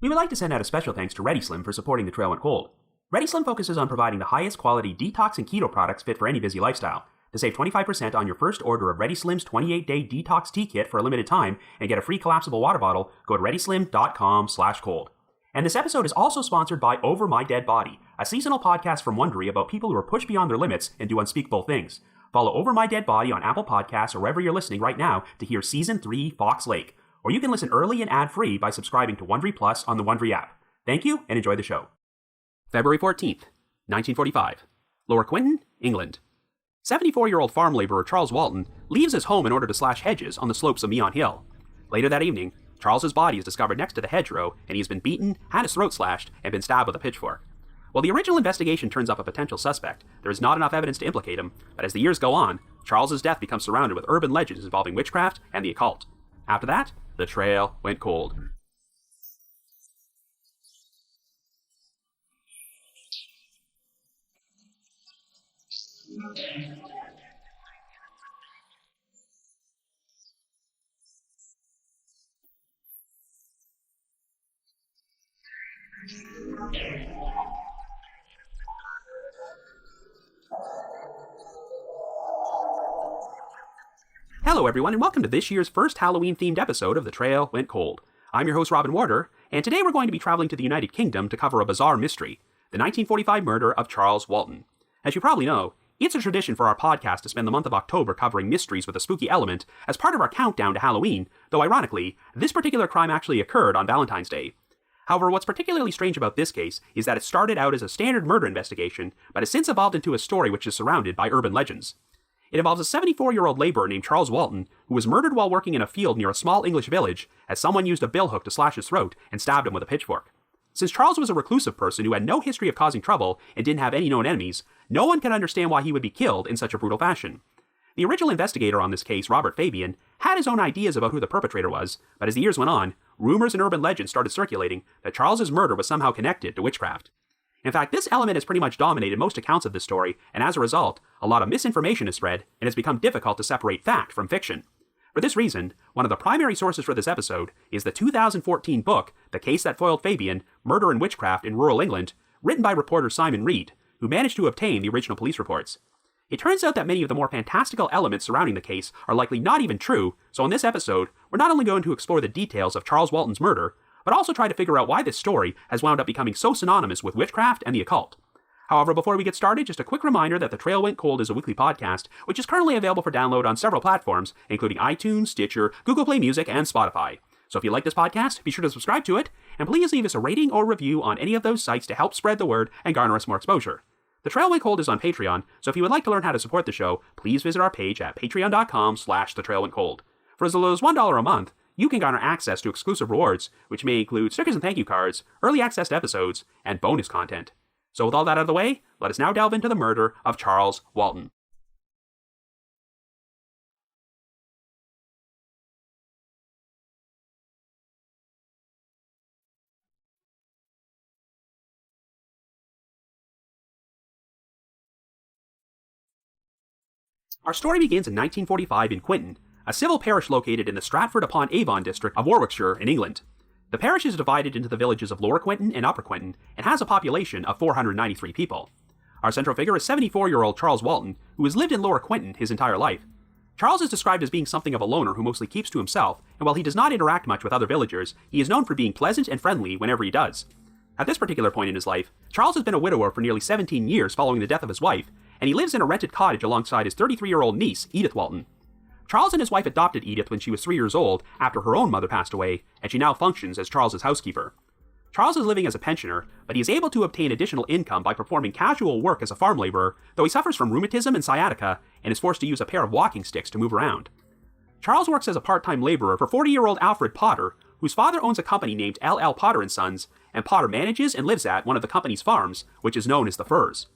We would like to send out a special thanks to ReadySlim for supporting The Trail Went Cold. ReadySlim focuses on providing the highest quality detox and keto products fit for any busy lifestyle. To save 25% on your first order of ReadySlim's 28-day detox tea kit for a limited time and get a free collapsible water bottle, go to readyslim.com/cold. And this episode is also sponsored by Over My Dead Body, a seasonal podcast from Wondery about people who are pushed beyond their limits and do unspeakable things. Follow Over My Dead Body on Apple Podcasts or wherever you're listening right now to hear Season 3 Fox Lake. Or you can listen early and ad-free by subscribing to Wondery Plus on the Wondery app. Thank you, and enjoy the show. February 14th, 1945. Lower Quinton, England. 74-year-old farm laborer Charles Walton leaves his home in order to slash hedges on the slopes of Meon Hill. Later that evening, Charles's body is discovered next to the hedgerow, and he has been beaten, had his throat slashed, and been stabbed with a pitchfork. While the original investigation turns up a potential suspect, there is not enough evidence to implicate him, but as the years go on, Charles's death becomes surrounded with urban legends involving witchcraft and the occult. After that, the trail went cold. Hello everyone, and welcome to this year's first Halloween-themed episode of The Trail Went Cold. I'm your host Robin Warder, and today we're going to be traveling to the United Kingdom to cover a bizarre mystery, the 1945 murder of Charles Walton. As you probably know, it's a tradition for our podcast to spend the month of October covering mysteries with a spooky element as part of our countdown to Halloween, though ironically, this particular crime actually occurred on Valentine's Day. However, what's particularly strange about this case is that it started out as a standard murder investigation, but has since evolved into a story which is surrounded by urban legends. It involves a 74-year-old laborer named Charles Walton, who was murdered while working in a field near a small English village, as someone used a billhook to slash his throat and stabbed him with a pitchfork. Since Charles was a reclusive person who had no history of causing trouble and didn't have any known enemies, no one can understand why he would be killed in such a brutal fashion. The original investigator on this case, Robert Fabian, had his own ideas about who the perpetrator was, but as the years went on, rumors and urban legends started circulating that Charles's murder was somehow connected to witchcraft. In fact, this element has pretty much dominated most accounts of this story, and as a result, a lot of misinformation is spread, and it's become difficult to separate fact from fiction. For this reason, one of the primary sources for this episode is the 2014 book, The Case That Foiled Fabian, Murder and Witchcraft in Rural England, written by reporter Simon Reed, who managed to obtain the original police reports. It turns out that many of the more fantastical elements surrounding the case are likely not even true, so in this episode, we're not only going to explore the details of Charles Walton's murder, but also try to figure out why this story has wound up becoming so synonymous with witchcraft and the occult. However, before we get started, just a quick reminder that The Trail Went Cold is a weekly podcast, which is currently available for download on several platforms, including iTunes, Stitcher, Google Play Music, and Spotify. So if you like this podcast, be sure to subscribe to it, and please leave us a rating or review on any of those sites to help spread the word and garner us more exposure. The Trail Went Cold is on Patreon, so if you would like to learn how to support the show, please visit our page at patreon.com/thetrailwentcold. For as little as $1 a month, you can garner access to exclusive rewards, which may include stickers and thank you cards, early access to episodes, and bonus content. So with all that out of the way, let us now delve into the murder of Charles Walton. Our story begins in 1945 in Quinton, a civil parish located in the Stratford-upon-Avon district of Warwickshire in England. The parish is divided into the villages of Lower Quinton and Upper Quinton and has a population of 493 people. Our central figure is 74-year-old Charles Walton, who has lived in Lower Quinton his entire life. Charles is described as being something of a loner who mostly keeps to himself, and while he does not interact much with other villagers, he is known for being pleasant and friendly whenever he does. At this particular point in his life, Charles has been a widower for nearly 17 years following the death of his wife, and he lives in a rented cottage alongside his 33-year-old niece, Edith Walton. Charles and his wife adopted Edith when she was 3 years old after her own mother passed away, and she now functions as Charles's housekeeper. Charles is living as a pensioner, but he is able to obtain additional income by performing casual work as a farm laborer, though he suffers from rheumatism and sciatica and is forced to use a pair of walking sticks to move around. Charles works as a part-time laborer for 40-year-old Alfred Potter, whose father owns a company named L.L. Potter & Sons, and Potter manages and lives at one of the company's farms, which is known as the Firs.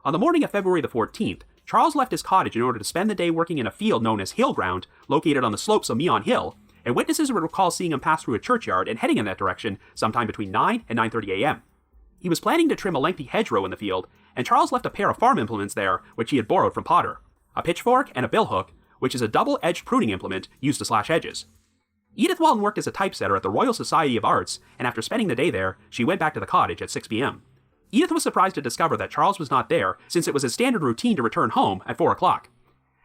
On the morning of February the 14th, Charles left his cottage in order to spend the day working in a field known as Hill Ground, located on the slopes of Meon Hill, and witnesses would recall seeing him pass through a churchyard and heading in that direction sometime between 9 and 9:30 a.m. He was planning to trim a lengthy hedgerow in the field, and Charles left a pair of farm implements there, which he had borrowed from Potter, a pitchfork and a billhook, which is a double-edged pruning implement used to slash hedges. Edith Walton worked as a typesetter at the Royal Society of Arts, and after spending the day there, she went back to the cottage at 6 p.m. Edith was surprised to discover that Charles was not there, since it was his standard routine to return home at 4 o'clock.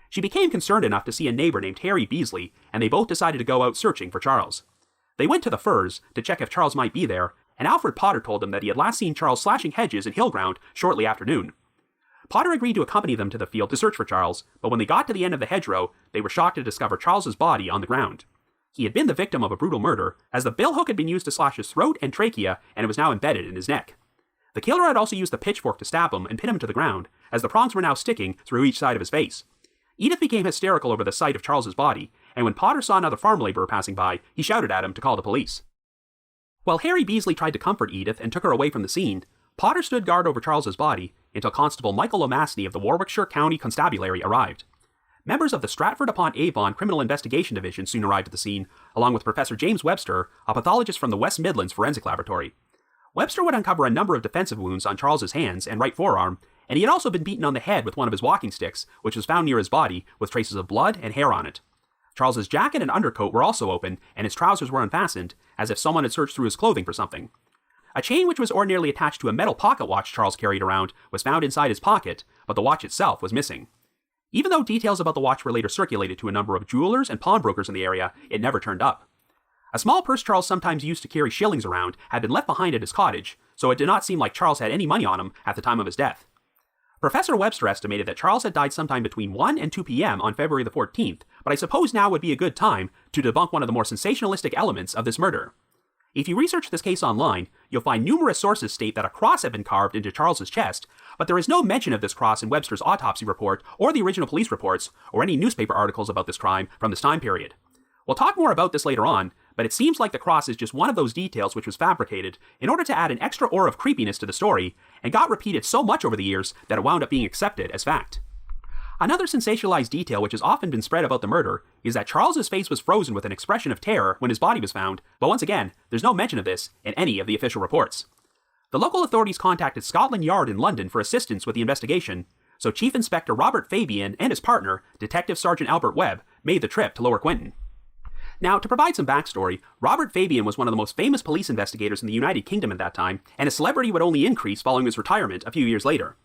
She became concerned enough to see a neighbor named Harry Beasley, and they both decided to go out searching for Charles. They went to the Firs to check if Charles might be there, and Alfred Potter told them that he had last seen Charles slashing hedges in Hillground shortly after noon. Potter agreed to accompany them to the field to search for Charles, but when they got to the end of the hedgerow, they were shocked to discover Charles's body on the ground. He had been the victim of a brutal murder, as the billhook had been used to slash his throat and trachea, and it was now embedded in his neck. The killer had also used the pitchfork to stab him and pin him to the ground, as the prongs were now sticking through each side of his face. Edith became hysterical over the sight of Charles's body, and when Potter saw another farm laborer passing by, he shouted at him to call the police. While Harry Beasley tried to comfort Edith and took her away from the scene, Potter stood guard over Charles's body until Constable Michael O'Mastey of the Warwickshire County Constabulary arrived. Members of the Stratford-upon-Avon Criminal Investigation Division soon arrived at the scene, along with Professor James Webster, a pathologist from the West Midlands Forensic Laboratory. Webster would uncover a number of defensive wounds on Charles's hands and right forearm, and he had also been beaten on the head with one of his walking sticks, which was found near his body, with traces of blood and hair on it. Charles's jacket and undercoat were also open, and his trousers were unfastened, as if someone had searched through his clothing for something. A chain which was ordinarily attached to a metal pocket watch Charles carried around was found inside his pocket, but the watch itself was missing. Even though details about the watch were later circulated to a number of jewelers and pawnbrokers in the area, it never turned up. A small purse Charles sometimes used to carry shillings around had been left behind at his cottage, so it did not seem like Charles had any money on him at the time of his death. Professor Webster estimated that Charles had died sometime between 1 and 2 p.m. on February the 14th, but I suppose now would be a good time to debunk one of the more sensationalistic elements of this murder. If you research this case online, you'll find numerous sources state that a cross had been carved into Charles's chest, but there is no mention of this cross in Webster's autopsy report or the original police reports or any newspaper articles about this crime from this time period. We'll talk more about this later on, but it seems like the cross is just one of those details which was fabricated in order to add an extra aura of creepiness to the story and got repeated so much over the years that it wound up being accepted as fact. Another sensationalized detail which has often been spread about the murder is that Charles's face was frozen with an expression of terror when his body was found, but once again, there's no mention of this in any of the official reports. The local authorities contacted Scotland Yard in London for assistance with the investigation, so Chief Inspector Robert Fabian and his partner, Detective Sergeant Albert Webb, made the trip to Lower Quinton. Now, to provide some backstory, Robert Fabian was one of the most famous police investigators in the United Kingdom at that time, and his celebrity would only increase following his retirement a few years later.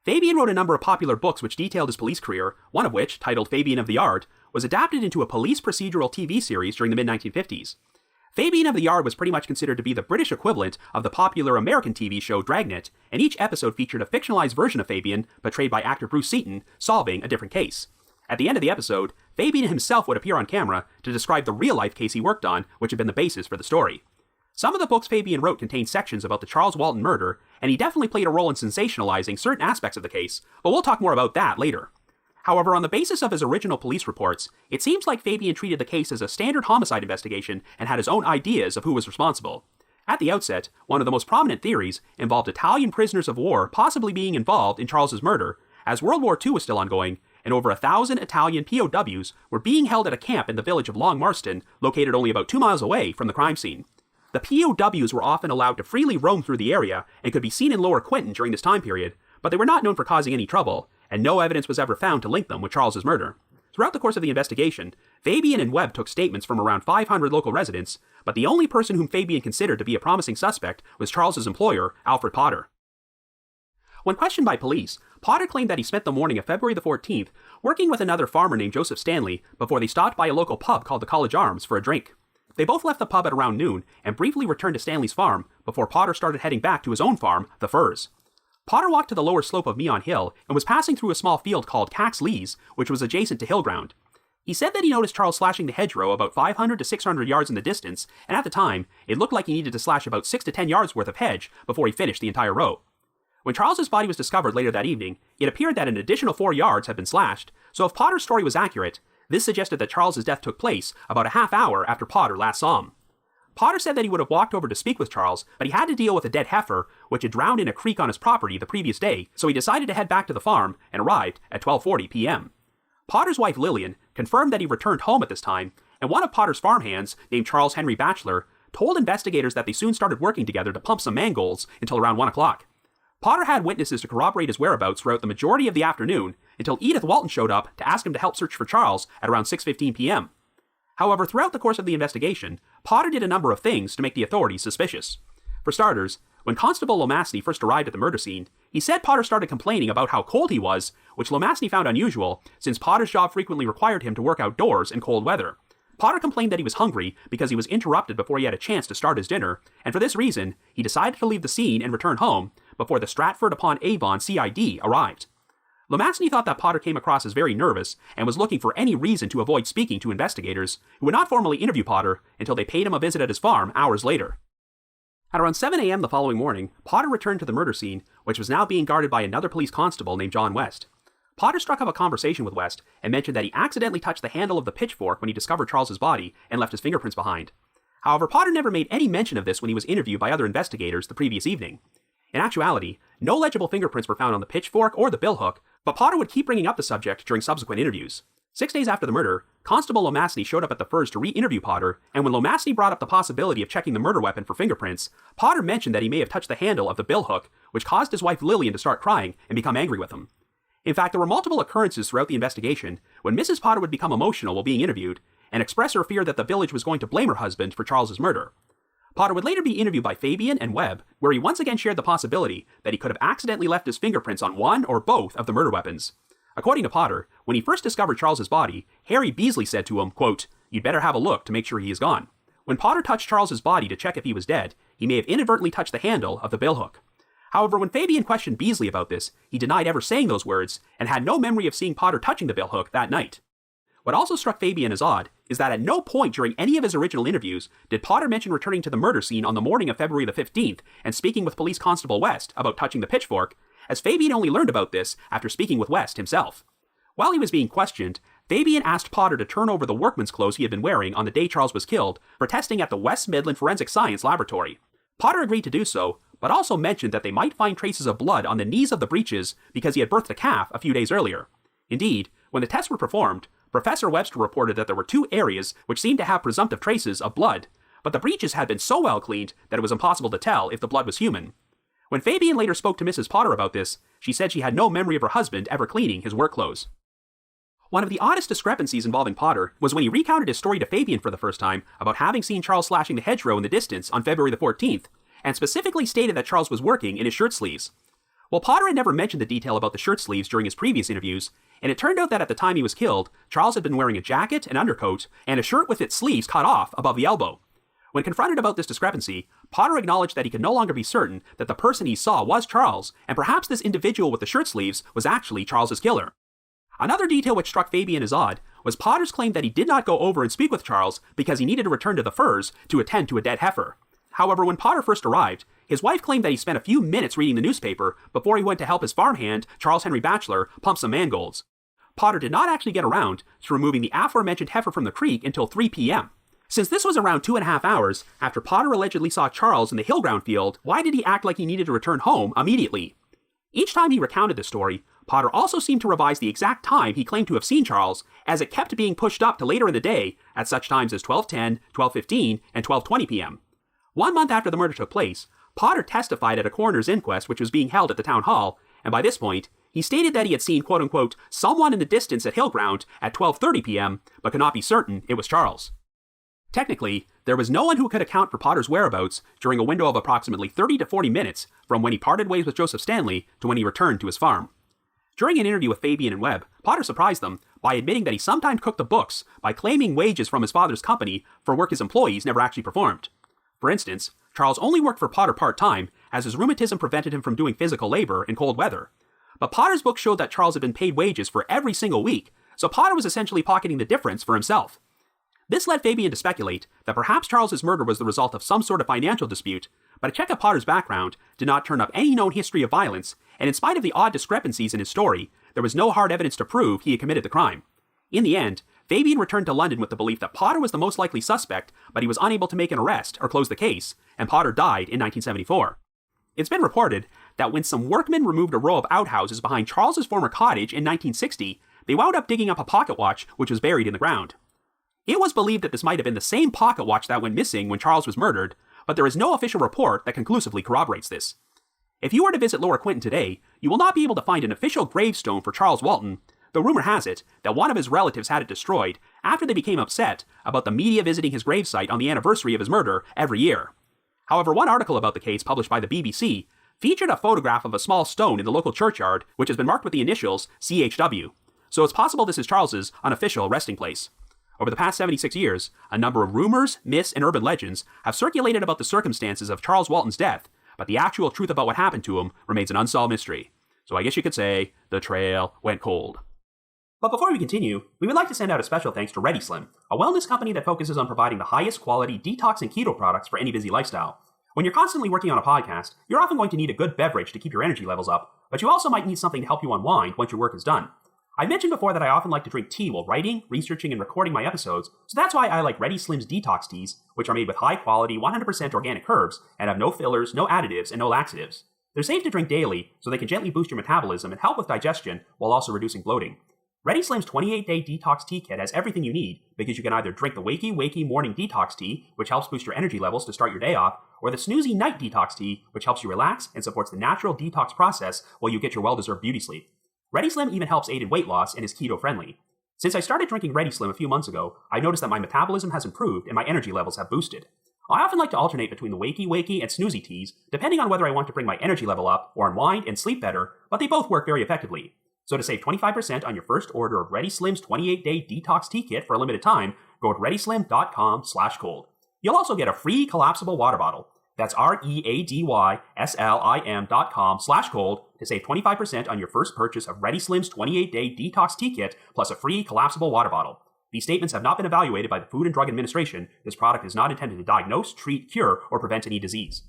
Fabian wrote a number of popular books which detailed his police career, one of which, titled Fabian of the Yard, was adapted into a police procedural TV series during the mid-1950s. Fabian of the Yard was pretty much considered to be the British equivalent of the popular American TV show Dragnet, and each episode featured a fictionalized version of Fabian, portrayed by actor Bruce Seaton, solving a different case. At the end of the episode, Fabian himself would appear on camera to describe the real-life case he worked on, which had been the basis for the story. Some of the books Fabian wrote contained sections about the Charles Walton murder, and he definitely played a role in sensationalizing certain aspects of the case, but we'll talk more about that later. However, on the basis of his original police reports, it seems like Fabian treated the case as a standard homicide investigation and had his own ideas of who was responsible. At the outset, one of the most prominent theories involved Italian prisoners of war possibly being involved in Charles's murder, as World War II was still ongoing, and over 1,000 Italian POWs were being held at a camp in the village of Long Marston, located only about 2 miles away from the crime scene. The POWs were often allowed to freely roam through the area and could be seen in Lower Quinton during this time period, but they were not known for causing any trouble, and no evidence was ever found to link them with Charles's murder. Throughout the course of the investigation, Fabian and Webb took statements from around 500 local residents, but the only person whom Fabian considered to be a promising suspect was Charles's employer, Alfred Potter. When questioned by police, Potter claimed that he spent the morning of February the 14th working with another farmer named Joseph Stanley before they stopped by a local pub called the College Arms for a drink. They both left the pub at around noon and briefly returned to Stanley's farm before Potter started heading back to his own farm, the Firs. Potter walked to the lower slope of Meon Hill and was passing through a small field called Cax Lees, which was adjacent to Hillground. He said that he noticed Charles slashing the hedgerow about 500 to 600 yards in the distance, and at the time, it looked like he needed to slash about 6 to 10 yards worth of hedge before he finished the entire row. When Charles's body was discovered later that evening, it appeared that an additional 4 yards had been slashed, so if Potter's story was accurate, this suggested that Charles's death took place about a half hour after Potter last saw him. Potter said that he would have walked over to speak with Charles, but he had to deal with a dead heifer, which had drowned in a creek on his property the previous day, so he decided to head back to the farm and arrived at 12:40 p.m. Potter's wife Lillian confirmed that he returned home at this time, and one of Potter's farmhands, named Charles Henry Batchelor, told investigators that they soon started working together to pump some mangolds until around 1 o'clock. Potter had witnesses to corroborate his whereabouts throughout the majority of the afternoon until Edith Walton showed up to ask him to help search for Charles at around 6:15 p.m. However, throughout the course of the investigation, Potter did a number of things to make the authorities suspicious. For starters, when Constable Lomasny first arrived at the murder scene, he said Potter started complaining about how cold he was, which Lomasny found unusual since Potter's job frequently required him to work outdoors in cold weather. Potter complained that he was hungry because he was interrupted before he had a chance to start his dinner, and for this reason, he decided to leave the scene and return home before the Stratford-upon-Avon CID arrived. Lomasny thought that Potter came across as very nervous and was looking for any reason to avoid speaking to investigators, who would not formally interview Potter until they paid him a visit at his farm hours later. At around 7 a.m. the following morning, Potter returned to the murder scene, which was now being guarded by another police constable named John West. Potter struck up a conversation with West and mentioned that he accidentally touched the handle of the pitchfork when he discovered Charles's body and left his fingerprints behind. However, Potter never made any mention of this when he was interviewed by other investigators the previous evening. In actuality, no legible fingerprints were found on the pitchfork or the billhook, but Potter would keep bringing up the subject during subsequent interviews. 6 days after the murder, Constable Lomasny showed up at the Firs to re-interview Potter, and when Lomasny brought up the possibility of checking the murder weapon for fingerprints, Potter mentioned that he may have touched the handle of the billhook, which caused his wife Lillian to start crying and become angry with him. In fact, there were multiple occurrences throughout the investigation when Mrs. Potter would become emotional while being interviewed and express her fear that the village was going to blame her husband for Charles's murder. Potter would later be interviewed by Fabian and Webb, where he once again shared the possibility that he could have accidentally left his fingerprints on one or both of the murder weapons. According to Potter, when he first discovered Charles's body, Harry Beasley said to him, quote, "You'd better have a look to make sure he is gone." When Potter touched Charles's body to check if he was dead, he may have inadvertently touched the handle of the billhook. However, when Fabian questioned Beasley about this, he denied ever saying those words and had no memory of seeing Potter touching the billhook that night. What also struck Fabian as odd is that at no point during any of his original interviews did Potter mention returning to the murder scene on the morning of February the 15th and speaking with Police Constable West about touching the pitchfork, as Fabian only learned about this after speaking with West himself. While he was being questioned, Fabian asked Potter to turn over the workman's clothes he had been wearing on the day Charles was killed for testing at the West Midland Forensic Science Laboratory. Potter agreed to do so, but also mentioned that they might find traces of blood on the knees of the breeches because he had birthed a calf a few days earlier. Indeed, when the tests were performed, Professor Webster reported that there were 2 areas which seemed to have presumptive traces of blood, but the breeches had been so well cleaned that it was impossible to tell if the blood was human. When Fabian later spoke to Mrs. Potter about this, she said she had no memory of her husband ever cleaning his work clothes. One of the oddest discrepancies involving Potter was when he recounted his story to Fabian for the first time about having seen Charles slashing the hedgerow in the distance on February the 14th, and specifically stated that Charles was working in his shirt sleeves. Well, Potter had never mentioned the detail about the shirt sleeves during his previous interviews, and it turned out that at the time he was killed, Charles had been wearing a jacket, an undercoat, and a shirt with its sleeves cut off above the elbow. When confronted about this discrepancy, Potter acknowledged that he could no longer be certain that the person he saw was Charles, and perhaps this individual with the shirt sleeves was actually Charles's killer. Another detail which struck Fabian as odd was Potter's claim that he did not go over and speak with Charles because he needed to return to the Firs to attend to a dead heifer. However, when Potter first arrived, his wife claimed that he spent a few minutes reading the newspaper before he went to help his farmhand, Charles Henry Batchelor, pump some mangolds. Potter did not actually get around to removing the aforementioned heifer from the creek until 3 p.m. Since this was around 2.5 hours after Potter allegedly saw Charles in the Hillground field, why did he act like he needed to return home immediately? Each time he recounted this story, Potter also seemed to revise the exact time he claimed to have seen Charles, as it kept being pushed up to later in the day at such times as 12:10, 12:15, and 12:20 p.m. 1 month after the murder took place, Potter testified at a coroner's inquest which was being held at the town hall, and by this point, he stated that he had seen quote-unquote someone in the distance at Hillground at 12:30 p.m., but could not be certain it was Charles. Technically, there was no one who could account for Potter's whereabouts during a window of approximately 30 to 40 minutes from when he parted ways with Joseph Stanley to when he returned to his farm. During an interview with Fabian and Webb, Potter surprised them by admitting that he sometimes cooked the books by claiming wages from his father's company for work his employees never actually performed. For instance, Charles only worked for Potter part-time as his rheumatism prevented him from doing physical labor in cold weather. But Potter's book showed that Charles had been paid wages for every single week, so Potter was essentially pocketing the difference for himself. This led Fabian to speculate that perhaps Charles's murder was the result of some sort of financial dispute, but a check of Potter's background did not turn up any known history of violence, and in spite of the odd discrepancies in his story, there was no hard evidence to prove he had committed the crime. In the end, Fabian returned to London with the belief that Potter was the most likely suspect, but he was unable to make an arrest or close the case, and Potter died in 1974. It's been reported that when some workmen removed a row of outhouses behind Charles's former cottage in 1960, they wound up digging up a pocket watch which was buried in the ground. It was believed that this might have been the same pocket watch that went missing when Charles was murdered, but there is no official report that conclusively corroborates this. If you were to visit Lower Quinton today, you will not be able to find an official gravestone for Charles Walton, though rumor has it that one of his relatives had it destroyed after they became upset about the media visiting his gravesite on the anniversary of his murder every year. However, one article about the case published by the BBC featured a photograph of a small stone in the local churchyard which has been marked with the initials CHW, so it's possible this is Charles's unofficial resting place. Over the past 76 years, a number of rumors, myths, and urban legends have circulated about the circumstances of Charles Walton's death, but the actual truth about what happened to him remains an unsolved mystery. So I guess you could say, the trail went cold. But before we continue, we would like to send out a special thanks to Ready Slim, a wellness company that focuses on providing the highest quality detox and keto products for any busy lifestyle. When you're constantly working on a podcast, you're often going to need a good beverage to keep your energy levels up, but you also might need something to help you unwind once your work is done. I've mentioned before that I often like to drink tea while writing, researching, and recording my episodes, so that's why I like Ready Slim's detox teas, which are made with high-quality, 100% organic herbs and have no fillers, no additives, and no laxatives. They're safe to drink daily, so they can gently boost your metabolism and help with digestion while also reducing bloating. Ready Slim's 28-day detox tea kit has everything you need because you can either drink the Wakey morning detox tea, which helps boost your energy levels to start your day off, or the Snoozy night detox tea, which helps you relax and supports the natural detox process while you get your well-deserved beauty sleep. Ready Slim even helps aid in weight loss and is keto-friendly. Since I started drinking Ready Slim a few months ago, I've noticed that my metabolism has improved and my energy levels have boosted. I often like to alternate between the Wakey and Snoozy teas, depending on whether I want to bring my energy level up or unwind and sleep better, but they both work very effectively. So to save 25% on your first order of Ready Slim's 28-day detox tea kit for a limited time, go to readyslim.com/cold. You'll also get a free collapsible water bottle. That's readyslim.com/cold to save 25% on your first purchase of Ready Slim's 28-day detox tea kit plus a free collapsible water bottle. These statements have not been evaluated by the Food and Drug Administration. This product is not intended to diagnose, treat, cure, or prevent any disease.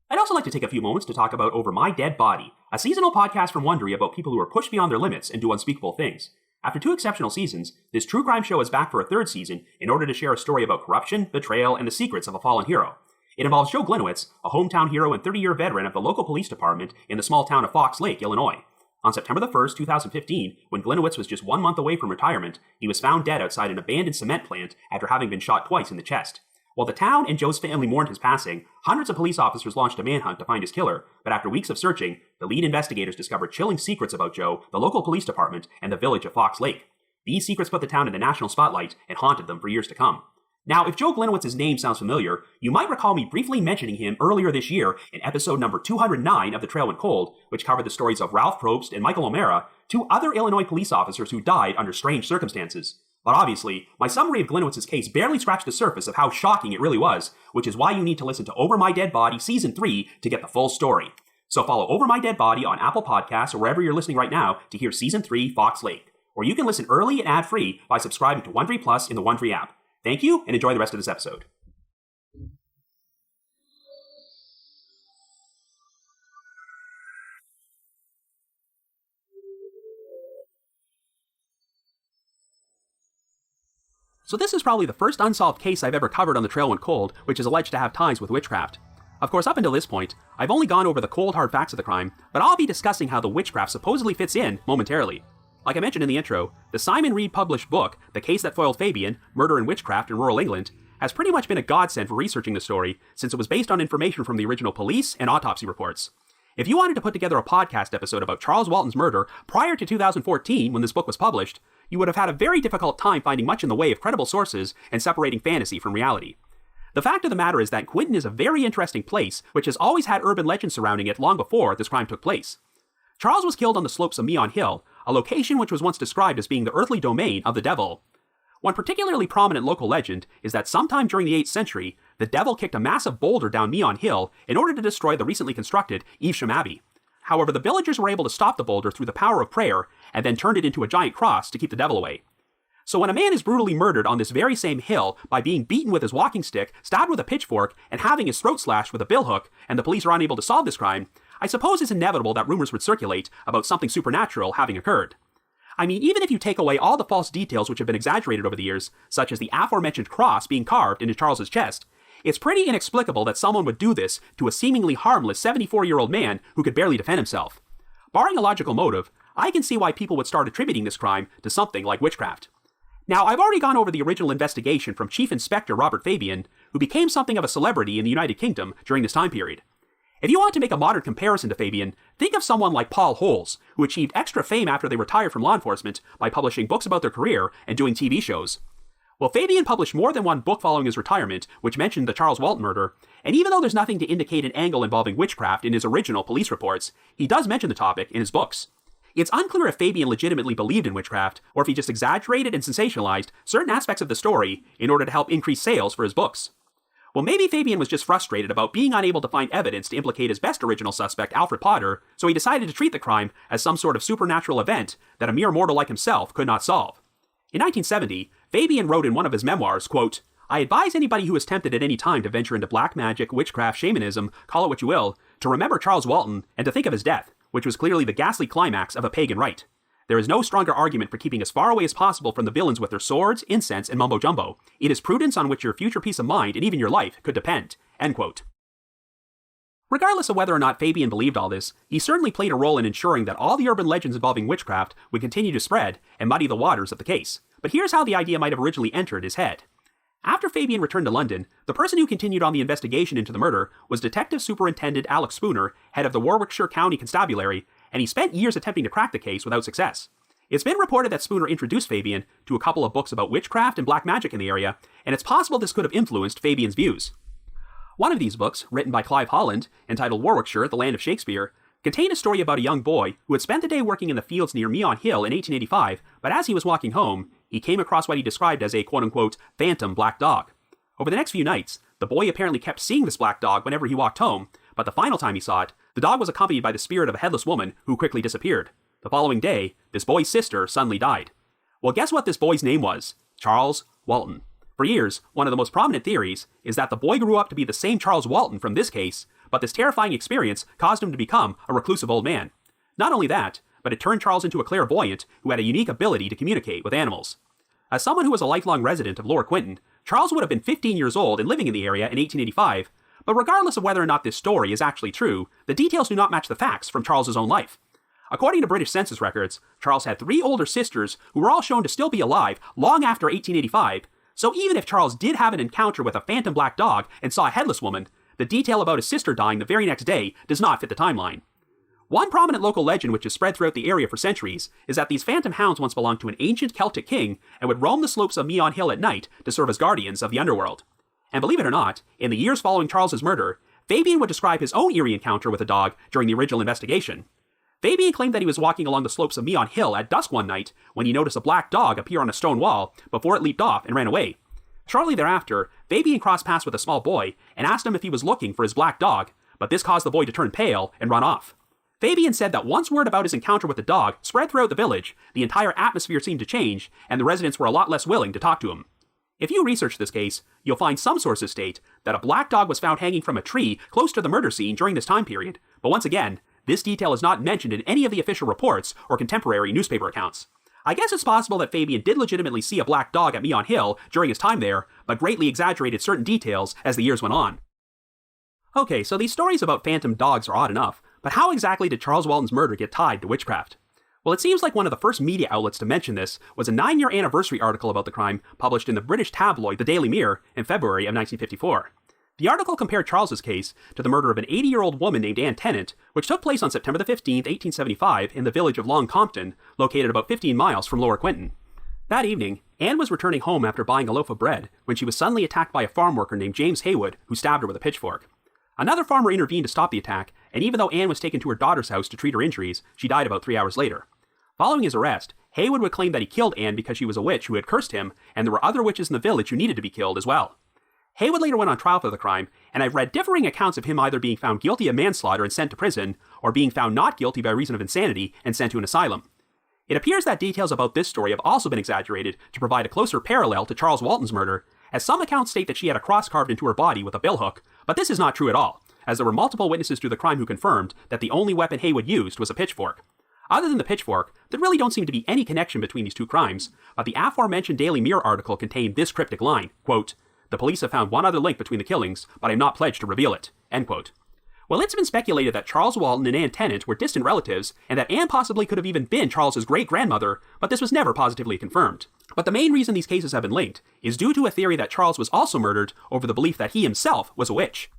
I'd also like to take a few moments to talk about Over My Dead Body, a seasonal podcast from Wondery about people who are pushed beyond their limits and do unspeakable things. After 2 exceptional seasons, this true crime show is back for a 3rd season in order to share a story about corruption, betrayal, and the secrets of a fallen hero. It involves Joe Glinowitz, a hometown hero and 30-year veteran of the local police department in the small town of Fox Lake, Illinois. On September the 1st, 2015, when Glinowitz was just 1 month away from retirement, he was found dead outside an abandoned cement plant after having been shot twice in the chest. While the town and Joe's family mourned his passing, hundreds of police officers launched a manhunt to find his killer, but after weeks of searching, the lead investigators discovered chilling secrets about Joe, the local police department, and the village of Fox Lake. These secrets put the town in the national spotlight and haunted them for years to come. Now, if Joe Glinowitz's name sounds familiar, you might recall me briefly mentioning him earlier this year in episode number 209 of The Trail Went Cold, which covered the stories of Ralph Probst and Michael O'Mara, 2 other Illinois police officers who died under strange circumstances. But obviously, my summary of Glinowitz's case barely scratched the surface of how shocking it really was, which is why you need to listen to Over My Dead Body Season 3 to get the full story. So follow Over My Dead Body on Apple Podcasts or wherever you're listening right now to hear Season 3 Fox Lake. Or you can listen early and ad-free by subscribing to Wondery Plus in the Wondery app. Thank you, and enjoy the rest of this episode. So this is probably the first unsolved case I've ever covered on The Trail Went Cold, which is alleged to have ties with witchcraft. Of course, up until this point, I've only gone over the cold hard facts of the crime, but I'll be discussing how the witchcraft supposedly fits in momentarily. Like I mentioned in the intro, the Simon Reed published book, The Case That Foiled Fabian, Murder and Witchcraft in Rural England, has pretty much been a godsend for researching the story since it was based on information from the original police and autopsy reports. If you wanted to put together a podcast episode about Charles Walton's murder prior to 2014 when this book was published, you would have had a very difficult time finding much in the way of credible sources and separating fantasy from reality. The fact of the matter is that Quinton is a very interesting place which has always had urban legends surrounding it long before this crime took place. Charles was killed on the slopes of Meon Hill, a location which was once described as being the earthly domain of the devil. One particularly prominent local legend is that sometime during the 8th century, the devil kicked a massive boulder down Meon Hill in order to destroy the recently constructed Evesham Abbey. However, the villagers were able to stop the boulder through the power of prayer and then turned it into a giant cross to keep the devil away. So when a man is brutally murdered on this very same hill by being beaten with his walking stick, stabbed with a pitchfork, and having his throat slashed with a billhook, and the police are unable to solve this crime, I suppose it's inevitable that rumors would circulate about something supernatural having occurred. I mean, even if you take away all the false details which have been exaggerated over the years, such as the aforementioned cross being carved into Charles's chest, it's pretty inexplicable that someone would do this to a seemingly harmless 74-year-old man who could barely defend himself. Barring a logical motive, I can see why people would start attributing this crime to something like witchcraft. Now, I've already gone over the original investigation from Chief Inspector Robert Fabian, who became something of a celebrity in the United Kingdom during this time period. If you want to make a modern comparison to Fabian, think of someone like Paul Holes, who achieved extra fame after they retired from law enforcement by publishing books about their career and doing TV shows. Well, Fabian published more than one book following his retirement, which mentioned the Charles Walton murder, and even though there's nothing to indicate an angle involving witchcraft in his original police reports, he does mention the topic in his books. It's unclear if Fabian legitimately believed in witchcraft, or if he just exaggerated and sensationalized certain aspects of the story in order to help increase sales for his books. Well, maybe Fabian was just frustrated about being unable to find evidence to implicate his best original suspect, Alfred Potter, so he decided to treat the crime as some sort of supernatural event that a mere mortal like himself could not solve. In 1970, Fabian wrote in one of his memoirs, quote, "I advise anybody who is tempted at any time to venture into black magic, witchcraft, shamanism, call it what you will, to remember Charles Walton and to think of his death, which was clearly the ghastly climax of a pagan rite. There is no stronger argument for keeping as far away as possible from the villains with their swords, incense, and mumbo-jumbo. It is prudence on which your future peace of mind and even your life could depend." End quote. Regardless of whether or not Fabian believed all this, he certainly played a role in ensuring that all the urban legends involving witchcraft would continue to spread and muddy the waters of the case. But here's how the idea might have originally entered his head. After Fabian returned to London, the person who continued on the investigation into the murder was Detective Superintendent Alex Spooner, head of the Warwickshire County Constabulary, and he spent years attempting to crack the case without success. It's been reported that Spooner introduced Fabian to a couple of books about witchcraft and black magic in the area, and it's possible this could have influenced Fabian's views. One of these books, written by Clive Holland, entitled Warwickshire, the Land of Shakespeare, contained a story about a young boy who had spent the day working in the fields near Meon Hill in 1885, but as he was walking home, he came across what he described as a quote-unquote phantom black dog. Over the next few nights, the boy apparently kept seeing this black dog whenever he walked home, but the final time he saw it, the dog was accompanied by the spirit of a headless woman who quickly disappeared. The following day, this boy's sister suddenly died. Well, guess what this boy's name was? Charles Walton. For years, one of the most prominent theories is that the boy grew up to be the same Charles Walton from this case, but this terrifying experience caused him to become a reclusive old man. Not only that, but it turned Charles into a clairvoyant who had a unique ability to communicate with animals. As someone who was a lifelong resident of Lower Quinton, Charles would have been 15 years old and living in the area in 1885, but regardless of whether or not this story is actually true, the details do not match the facts from Charles's own life. According to British census records, Charles had 3 older sisters who were all shown to still be alive long after 1885, so even if Charles did have an encounter with a phantom black dog and saw a headless woman, the detail about his sister dying the very next day does not fit the timeline. One prominent local legend which has spread throughout the area for centuries is that these phantom hounds once belonged to an ancient Celtic king and would roam the slopes of Meon Hill at night to serve as guardians of the underworld. And believe it or not, in the years following Charles's murder, Fabian would describe his own eerie encounter with a dog during the original investigation. Fabian claimed that he was walking along the slopes of Meon Hill at dusk one night when he noticed a black dog appear on a stone wall before it leaped off and ran away. Shortly thereafter, Fabian crossed paths with a small boy and asked him if he was looking for his black dog, but this caused the boy to turn pale and run off. Fabian said that once word about his encounter with the dog spread throughout the village, the entire atmosphere seemed to change, and the residents were a lot less willing to talk to him. If you research this case, you'll find some sources state that a black dog was found hanging from a tree close to the murder scene during this time period, but once again, this detail is not mentioned in any of the official reports or contemporary newspaper accounts. I guess it's possible that Fabian did legitimately see a black dog at Meon Hill during his time there, but greatly exaggerated certain details as the years went on. Okay, so these stories about phantom dogs are odd enough, but how exactly did Charles Walton's murder get tied to witchcraft? Well, it seems like one of the first media outlets to mention this was a 9-year anniversary article about the crime published in the British tabloid The Daily Mirror in February of 1954. The article compared Charles's case to the murder of an 80-year-old woman named Anne Tennant, which took place on September the 15th, 1875, in the village of Long Compton, located about 15 miles from Lower Quinton. That evening, Anne was returning home after buying a loaf of bread when she was suddenly attacked by a farm worker named James Haywood, who stabbed her with a pitchfork. Another farmer intervened to stop the attack, and even though Anne was taken to her daughter's house to treat her injuries, she died about 3 hours later. Following his arrest, Haywood would claim that he killed Anne because she was a witch who had cursed him, and there were other witches in the village who needed to be killed as well. Haywood later went on trial for the crime, and I've read differing accounts of him either being found guilty of manslaughter and sent to prison, or being found not guilty by reason of insanity and sent to an asylum. It appears that details about this story have also been exaggerated to provide a closer parallel to Charles Walton's murder, as some accounts state that she had a cross carved into her body with a billhook, but this is not true at all, as there were multiple witnesses to the crime who confirmed that the only weapon Haywood used was a pitchfork. Other than the pitchfork, there really don't seem to be any connection between these two crimes, but the aforementioned Daily Mirror article contained this cryptic line, quote, "The police have found one other link between the killings, but I'm not pledged to reveal it," end quote. Well, it's been speculated that Charles Walton and Anne Tennant were distant relatives, and that Anne possibly could have even been Charles's great-grandmother, but this was never positively confirmed. But the main reason these cases have been linked is due to a theory that Charles was also murdered over the belief that he himself was a witch.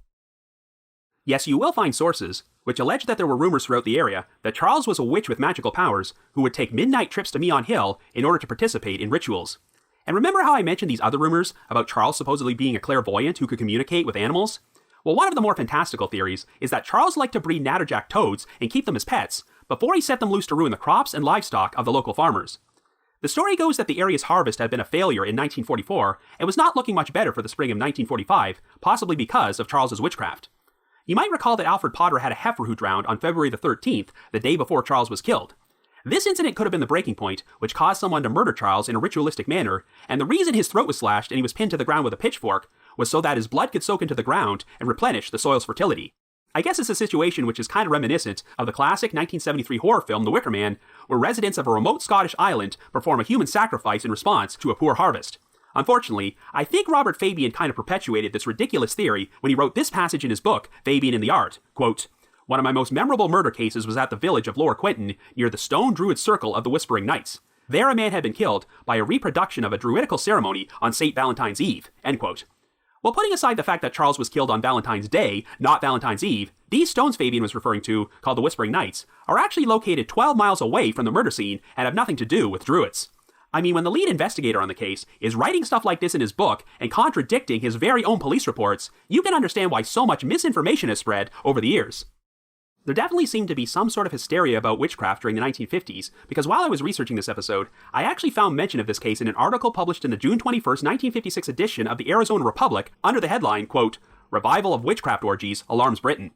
Yes, you will find sources which allege that there were rumors throughout the area that Charles was a witch with magical powers who would take midnight trips to Meon Hill in order to participate in rituals. And remember how I mentioned these other rumors about Charles supposedly being a clairvoyant who could communicate with animals? Well, one of the more fantastical theories is that Charles liked to breed natterjack toads and keep them as pets before he set them loose to ruin the crops and livestock of the local farmers. The story goes that the area's harvest had been a failure in 1944 and was not looking much better for the spring of 1945, possibly because of Charles's witchcraft. You might recall that Alfred Potter had a heifer who drowned on February the 13th, the day before Charles was killed. This incident could have been the breaking point, which caused someone to murder Charles in a ritualistic manner, and the reason his throat was slashed and he was pinned to the ground with a pitchfork was so that his blood could soak into the ground and replenish the soil's fertility. I guess it's a situation which is kind of reminiscent of the classic 1973 horror film The Wicker Man, where residents of a remote Scottish island perform a human sacrifice in response to a poor harvest. Unfortunately, I think Robert Fabian kind of perpetuated this ridiculous theory when he wrote this passage in his book, Fabian and the Art, quote, "One of my most memorable murder cases was at the village of Lower Quinton, near the stone druid circle of the Whispering Knights. There a man had been killed by a reproduction of a druidical ceremony on St. Valentine's Eve," end quote. Well, putting aside the fact that Charles was killed on Valentine's Day, not Valentine's Eve, these stones Fabian was referring to, called the Whispering Knights, are actually located 12 miles away from the murder scene and have nothing to do with druids. I mean, when the lead investigator on the case is writing stuff like this in his book and contradicting his very own police reports, you can understand why so much misinformation has spread over the years. There definitely seemed to be some sort of hysteria about witchcraft during the 1950s, because while I was researching this episode, I actually found mention of this case in an article published in the June 21st, 1956 edition of the Arizona Republic under the headline, quote, "Revival of Witchcraft Orgies Alarms Britain."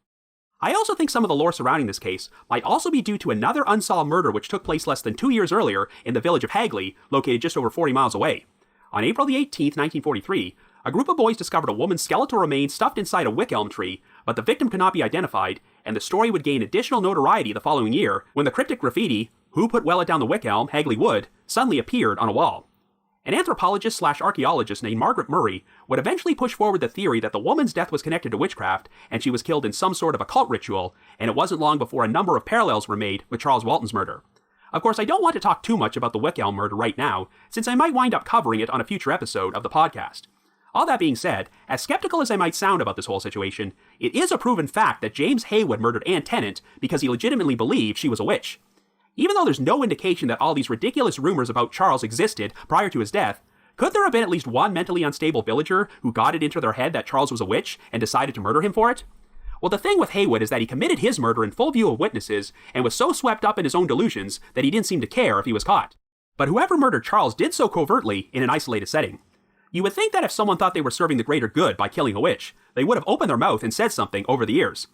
I also think some of the lore surrounding this case might also be due to another unsolved murder which took place less than 2 years earlier in the village of Hagley, located just over 40 miles away. On April the 18th, 1943, a group of boys discovered a woman's skeletal remains stuffed inside a wick elm tree, but the victim could not be identified, and the story would gain additional notoriety the following year when the cryptic graffiti, "Who put Wella down the wick elm, Hagley Wood," suddenly appeared on a wall. An anthropologist/archaeologist named Margaret Murray would eventually push forward the theory that the woman's death was connected to witchcraft and she was killed in some sort of occult ritual, and it wasn't long before a number of parallels were made with Charles Walton's murder. Of course, I don't want to talk too much about the wick elm murder right now, since I might wind up covering it on a future episode of the podcast. All that being said, as skeptical as I might sound about this whole situation, it is a proven fact that James Haywood murdered Anne Tennant because he legitimately believed she was a witch. Even though there's no indication that all these ridiculous rumors about Charles existed prior to his death, could there have been at least one mentally unstable villager who got it into their head that Charles was a witch and decided to murder him for it? Well, the thing with Haywood is that he committed his murder in full view of witnesses and was so swept up in his own delusions that he didn't seem to care if he was caught. But whoever murdered Charles did so covertly in an isolated setting. You would think that if someone thought they were serving the greater good by killing a witch, they would have opened their mouth and said something over the years.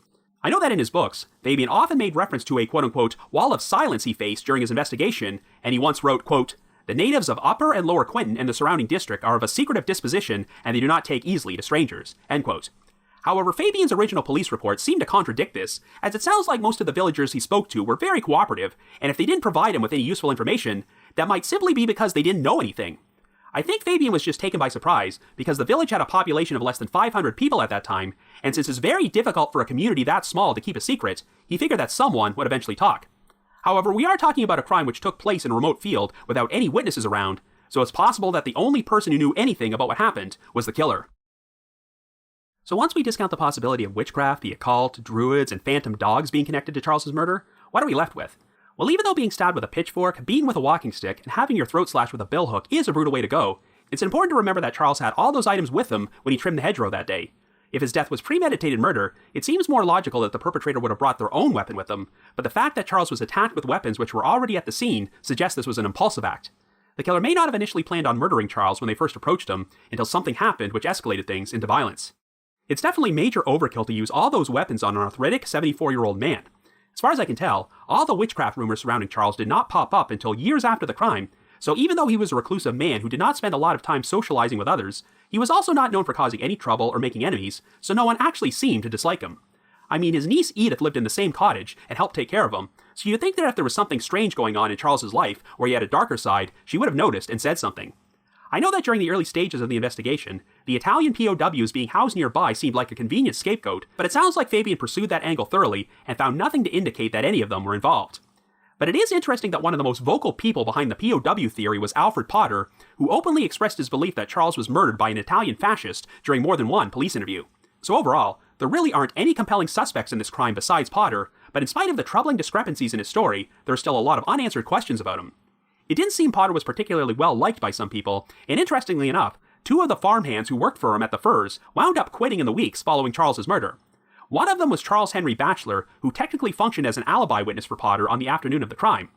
I know that in his books, Fabian often made reference to a quote-unquote wall of silence he faced during his investigation, and he once wrote, quote, "The natives of Upper and Lower Quinton and the surrounding district are of a secretive disposition, and they do not take easily to strangers," end quote. However, Fabian's original police reports seem to contradict this, as it sounds like most of the villagers he spoke to were very cooperative, and if they didn't provide him with any useful information, that might simply be because they didn't know anything. I think Fabian was just taken by surprise, because the village had a population of less than 500 people at that time, and since it's very difficult for a community that small to keep a secret, he figured that someone would eventually talk. However, we are talking about a crime which took place in a remote field without any witnesses around, so it's possible that the only person who knew anything about what happened was the killer. So once we discount the possibility of witchcraft, the occult, druids, and phantom dogs being connected to Charles's murder, what are we left with? Well, even though being stabbed with a pitchfork, beaten with a walking stick, and having your throat slashed with a billhook is a brutal way to go, it's important to remember that Charles had all those items with him when he trimmed the hedgerow that day. If his death was premeditated murder, it seems more logical that the perpetrator would have brought their own weapon with them, but the fact that Charles was attacked with weapons which were already at the scene suggests this was an impulsive act. The killer may not have initially planned on murdering Charles when they first approached him, until something happened which escalated things into violence. It's definitely major overkill to use all those weapons on an arthritic 74-year-old man. As far as I can tell, all the witchcraft rumors surrounding Charles did not pop up until years after the crime, so even though he was a reclusive man who did not spend a lot of time socializing with others, he was also not known for causing any trouble or making enemies, so no one actually seemed to dislike him. I mean, his niece Edith lived in the same cottage and helped take care of him, so you'd think that if there was something strange going on in Charles's life, where he had a darker side, she would have noticed and said something. I know that during the early stages of the investigation, the Italian POWs being housed nearby seemed like a convenient scapegoat, but it sounds like Fabian pursued that angle thoroughly and found nothing to indicate that any of them were involved. But it is interesting that one of the most vocal people behind the POW theory was Alfred Potter, who openly expressed his belief that Charles was murdered by an Italian fascist during more than one police interview. So overall, there really aren't any compelling suspects in this crime besides Potter, but in spite of the troubling discrepancies in his story, there are still a lot of unanswered questions about him. It didn't seem Potter was particularly well liked by some people, and interestingly enough, 2 of the farmhands who worked for him at the Firs wound up quitting in the weeks following Charles's murder. One of them was Charles Henry Batchelor, who technically functioned as an alibi witness for Potter on the afternoon of the crime.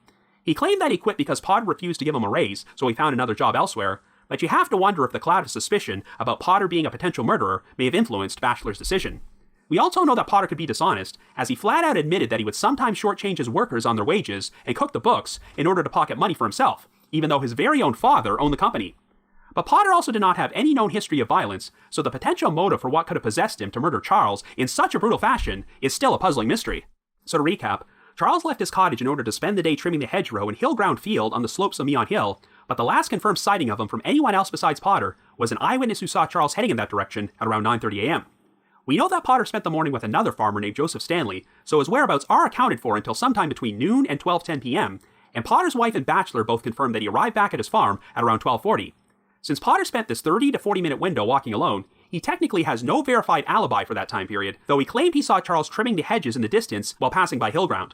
He claimed that he quit because Potter refused to give him a raise, so he found another job elsewhere, but you have to wonder if the cloud of suspicion about Potter being a potential murderer may have influenced Batchelor's decision. We also know that Potter could be dishonest, as he flat out admitted that he would sometimes shortchange his workers on their wages and cook the books in order to pocket money for himself, even though his very own father owned the company. But Potter also did not have any known history of violence, so the potential motive for what could have possessed him to murder Charles in such a brutal fashion is still a puzzling mystery. So to recap, Charles left his cottage in order to spend the day trimming the hedgerow in Hillground Field on the slopes of Meon Hill, but the last confirmed sighting of him from anyone else besides Potter was an eyewitness who saw Charles heading in that direction at around 9:30 a.m. We know that Potter spent the morning with another farmer named Joseph Stanley, so his whereabouts are accounted for until sometime between noon and 12:10 p.m., and Potter's wife and Batchelor both confirmed that he arrived back at his farm at around 12:40. Since Potter spent this 30 to 40 minute window walking alone, he technically has no verified alibi for that time period, though he claimed he saw Charles trimming the hedges in the distance while passing by Hillground.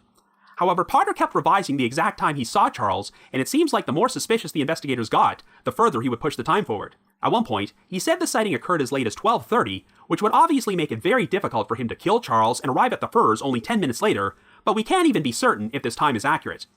However, Potter kept revising the exact time he saw Charles, and it seems like the more suspicious the investigators got, the further he would push the time forward. At one point, he said the sighting occurred as late as 12:30, which would obviously make it very difficult for him to kill Charles and arrive at the Firs only 10 minutes later, but we can't even be certain if this time is accurate.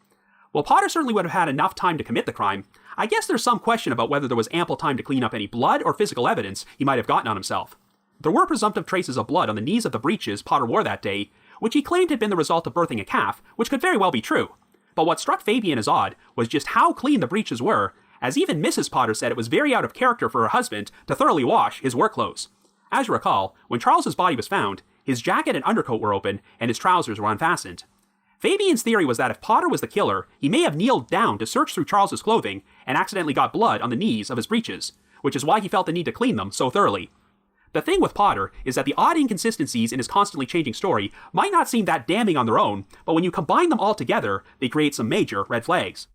While Potter certainly would have had enough time to commit the crime, I guess there's some question about whether there was ample time to clean up any blood or physical evidence he might have gotten on himself. There were presumptive traces of blood on the knees of the breeches Potter wore that day, which he claimed had been the result of birthing a calf, which could very well be true. But what struck Fabian as odd was just how clean the breeches were, as even Mrs. Potter said it was very out of character for her husband to thoroughly wash his work clothes. As you recall, when Charles's body was found, his jacket and undercoat were open and his trousers were unfastened. Fabian's theory was that if Potter was the killer, he may have kneeled down to search through Charles's clothing and accidentally got blood on the knees of his breeches, which is why he felt the need to clean them so thoroughly. The thing with Potter is that the odd inconsistencies in his constantly changing story might not seem that damning on their own, but when you combine them all together, they create some major red flags.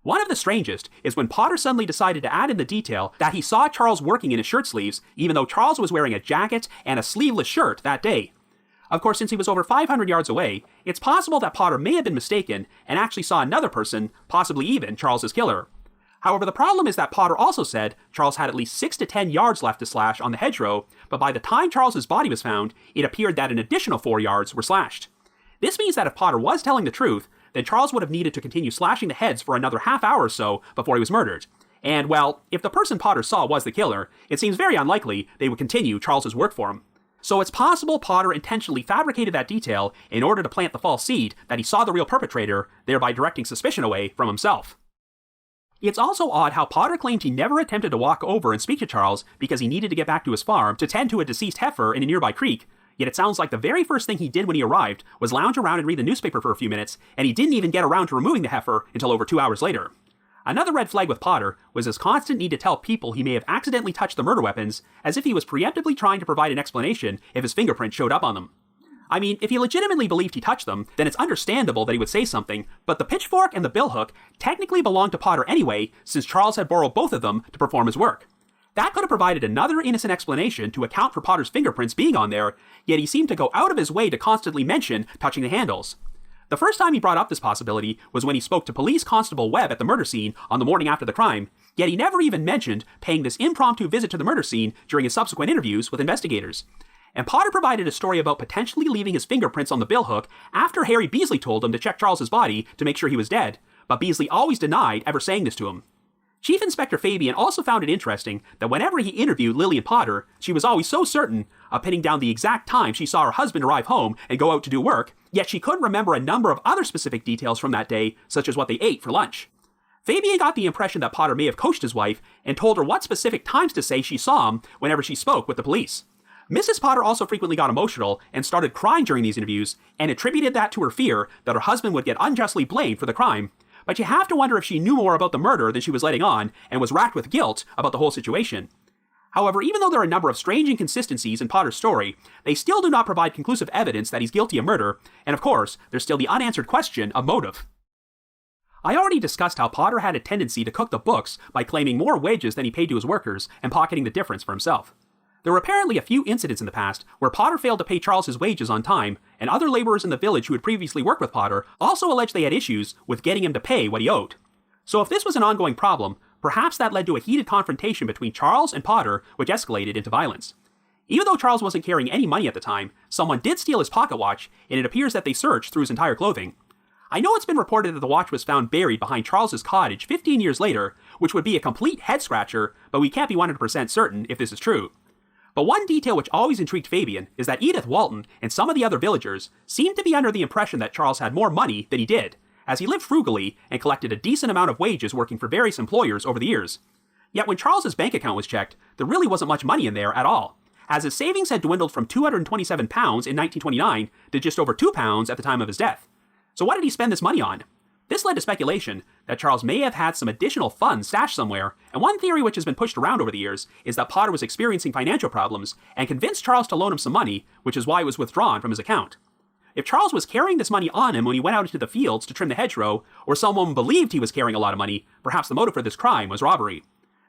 One of the strangest is when Potter suddenly decided to add in the detail that he saw Charles working in his shirt sleeves, even though Charles was wearing a jacket and a sleeveless shirt that day. Of course, since he was over 500 yards away, it's possible that Potter may have been mistaken and actually saw another person, possibly even Charles's killer. However, the problem is that Potter also said Charles had at least 6 to 10 yards left to slash on the hedgerow, but by the time Charles's body was found, it appeared that an additional 4 yards were slashed. This means that if Potter was telling the truth, then Charles would have needed to continue slashing the heads for another half hour or so before he was murdered. And, well, if the person Potter saw was the killer, it seems very unlikely they would continue Charles's work for him. So it's possible Potter intentionally fabricated that detail in order to plant the false seed that he saw the real perpetrator, thereby directing suspicion away from himself. It's also odd how Potter claimed he never attempted to walk over and speak to Charles because he needed to get back to his farm to tend to a deceased heifer in a nearby creek, yet it sounds like the very first thing he did when he arrived was lounge around and read the newspaper for a few minutes, and he didn't even get around to removing the heifer until over 2 hours later. Another red flag with Potter was his constant need to tell people he may have accidentally touched the murder weapons, as if he was preemptively trying to provide an explanation if his fingerprint showed up on them. I mean, if he legitimately believed he touched them, then it's understandable that he would say something, but the pitchfork and the billhook technically belonged to Potter anyway, since Charles had borrowed both of them to perform his work. That could have provided another innocent explanation to account for Potter's fingerprints being on there, yet he seemed to go out of his way to constantly mention touching the handles. The first time he brought up this possibility was when he spoke to Police Constable Webb at the murder scene on the morning after the crime, yet he never even mentioned paying this impromptu visit to the murder scene during his subsequent interviews with investigators. And Potter provided a story about potentially leaving his fingerprints on the billhook after Harry Beasley told him to check Charles's body to make sure he was dead, but Beasley always denied ever saying this to him. Chief Inspector Fabian also found it interesting that whenever he interviewed Lillian Potter, she was always so certain of pinning down the exact time she saw her husband arrive home and go out to do work, yet she couldn't remember a number of other specific details from that day, such as what they ate for lunch. Fabian got the impression that Potter may have coached his wife and told her what specific times to say she saw him whenever she spoke with the police. Mrs. Potter also frequently got emotional and started crying during these interviews and attributed that to her fear that her husband would get unjustly blamed for the crime, but you have to wonder if she knew more about the murder than she was letting on and was racked with guilt about the whole situation. However, even though there are a number of strange inconsistencies in Potter's story, they still do not provide conclusive evidence that he's guilty of murder, and of course, there's still the unanswered question of motive. I already discussed how Potter had a tendency to cook the books by claiming more wages than he paid to his workers and pocketing the difference for himself. There were apparently a few incidents in the past where Potter failed to pay Charles his wages on time, and other laborers in the village who had previously worked with Potter also alleged they had issues with getting him to pay what he owed. So if this was an ongoing problem, perhaps that led to a heated confrontation between Charles and Potter, which escalated into violence. Even though Charles wasn't carrying any money at the time, someone did steal his pocket watch, and it appears that they searched through his entire clothing. I know it's been reported that the watch was found buried behind Charles's cottage 15 years later, which would be a complete head-scratcher, but we can't be 100% certain if this is true. But one detail which always intrigued Fabian is that Edith Walton and some of the other villagers seemed to be under the impression that Charles had more money than he did, as he lived frugally and collected a decent amount of wages working for various employers over the years. Yet when Charles's bank account was checked, there really wasn't much money in there at all, as his savings had dwindled from £227 in 1929 to just over £2 at the time of his death. So what did he spend this money on? This led to speculation that Charles may have had some additional funds stashed somewhere, and one theory which has been pushed around over the years is that Potter was experiencing financial problems and convinced Charles to loan him some money, which is why it was withdrawn from his account. If Charles was carrying this money on him when he went out into the fields to trim the hedgerow, or someone believed he was carrying a lot of money, perhaps the motive for this crime was robbery.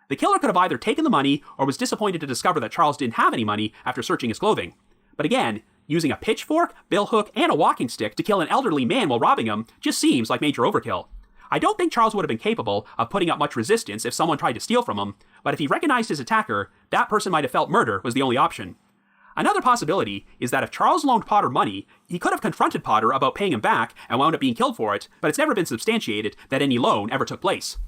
The killer could have either taken the money or was disappointed to discover that Charles didn't have any money after searching his clothing. But again, using a pitchfork, billhook, and a walking stick to kill an elderly man while robbing him just seems like major overkill. I don't think Charles would have been capable of putting up much resistance if someone tried to steal from him, but if he recognized his attacker, that person might have felt murder was the only option. Another possibility is that if Charles loaned Potter money, he could have confronted Potter about paying him back and wound up being killed for it, but it's never been substantiated that any loan ever took place.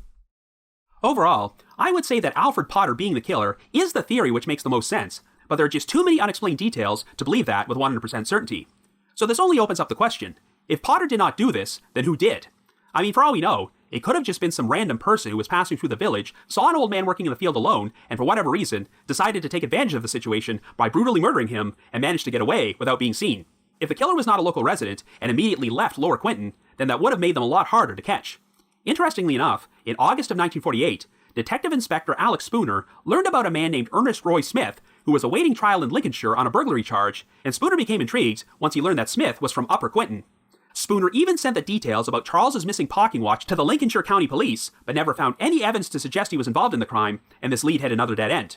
Overall, I would say that Alfred Potter being the killer is the theory which makes the most sense, but there are just too many unexplained details to believe that with 100% certainty. So this only opens up the question, if Potter did not do this, then who did? I mean, for all we know, it could have just been some random person who was passing through the village, saw an old man working in the field alone, and for whatever reason, decided to take advantage of the situation by brutally murdering him and managed to get away without being seen. If the killer was not a local resident and immediately left Lower Quinton, then that would have made them a lot harder to catch. Interestingly enough, in August of 1948, Detective Inspector Alex Spooner learned about a man named Ernest Roy Smith, who was awaiting trial in Lincolnshire on a burglary charge, and Spooner became intrigued once he learned that Smith was from Upper Quinton. Spooner even sent the details about Charles's missing pocket watch to the Lincolnshire County Police, but never found any evidence to suggest he was involved in the crime, and this lead had another dead end.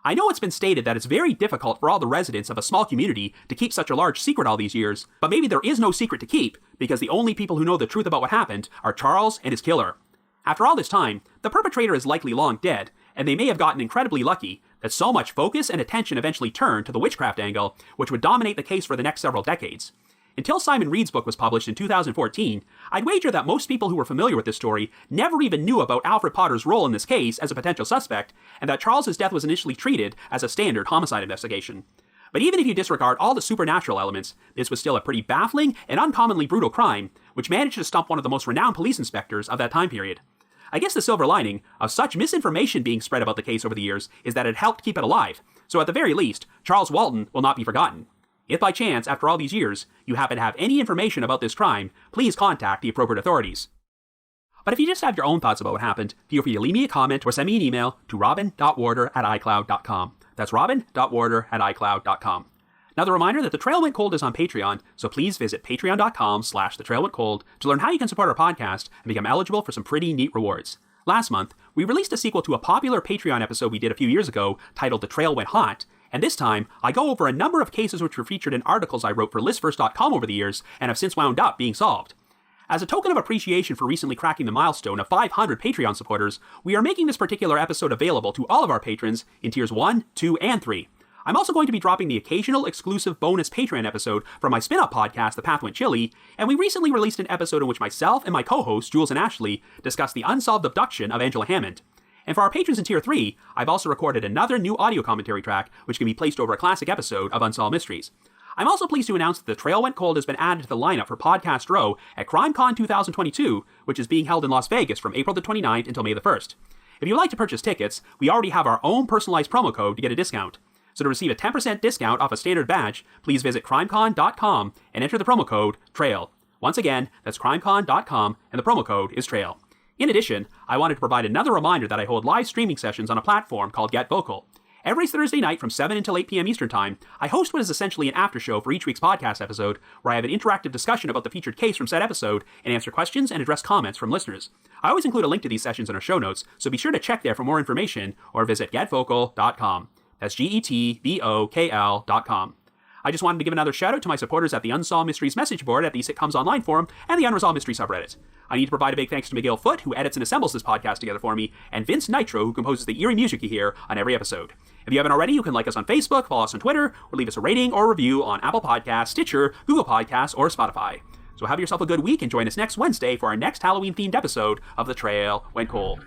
I know it's been stated that it's very difficult for all the residents of a small community to keep such a large secret all these years, but maybe there is no secret to keep, because the only people who know the truth about what happened are Charles and his killer. After all this time, the perpetrator is likely long dead, and they may have gotten incredibly lucky that so much focus and attention eventually turned to the witchcraft angle, which would dominate the case for the next several decades. Until Simon Reed's book was published in 2014, I'd wager that most people who were familiar with this story never even knew about Alfred Potter's role in this case as a potential suspect, and that Charles's death was initially treated as a standard homicide investigation. But even if you disregard all the supernatural elements, this was still a pretty baffling and uncommonly brutal crime, which managed to stump one of the most renowned police inspectors of that time period. I guess the silver lining of such misinformation being spread about the case over the years is that it helped keep it alive, so at the very least, Charles Walton will not be forgotten. If by chance, after all these years, you happen to have any information about this crime, please contact the appropriate authorities. But if you just have your own thoughts about what happened, feel free to leave me a comment or send me an email to robin.warder@icloud.com. That's robin.warder@icloud.com. Another reminder that The Trail Went Cold is on Patreon, so please visit patreon.com/thetrailwentcold to learn how you can support our podcast and become eligible for some pretty neat rewards. Last month, we released a sequel to a popular Patreon episode we did a few years ago titled The Trail Went Hot, and this time, I go over a number of cases which were featured in articles I wrote for listverse.com over the years and have since wound up being solved. As a token of appreciation for recently cracking the milestone of 500 Patreon supporters, we are making this particular episode available to all of our patrons in tiers 1, 2, and 3. I'm also going to be dropping the occasional exclusive bonus Patreon episode from my spin-off podcast, The Path Went Chilly, and we recently released an episode in which myself and my co-hosts, Jules and Ashley, discuss the unsolved abduction of Angela Hammond. And for our patrons in Tier 3, I've also recorded another new audio commentary track, which can be placed over a classic episode of Unsolved Mysteries. I'm also pleased to announce that The Trail Went Cold has been added to the lineup for Podcast Row at CrimeCon 2022, which is being held in Las Vegas from April the 29th until May the 1st. If you'd like to purchase tickets, we already have our own personalized promo code to get a discount. So to receive a 10% discount off a standard badge, please visit crimecon.com and enter the promo code TRAIL. Once again, that's crimecon.com and the promo code is TRAIL. In addition, I wanted to provide another reminder that I hold live streaming sessions on a platform called Get Vocal. Every Thursday night from 7 until 8 p.m. Eastern Time, I host what is essentially an after show for each week's podcast episode, where I have an interactive discussion about the featured case from said episode and answer questions and address comments from listeners. I always include a link to these sessions in our show notes, so be sure to check there for more information or visit getvocal.com. That's GETBOKL.com. I just wanted to give another shout out to my supporters at the Unsolved Mysteries message board at the Sitcoms Online forum and the Unresolved Mystery subreddit. I need to provide a big thanks to Miguel Foote, who edits and assembles this podcast together for me, and Vince Nitro, who composes the eerie music you hear on every episode. If you haven't already, you can like us on Facebook, follow us on Twitter, or leave us a rating or review on Apple Podcasts, Stitcher, Google Podcasts, or Spotify. So have yourself a good week and join us next Wednesday for our next Halloween-themed episode of The Trail Went Cold.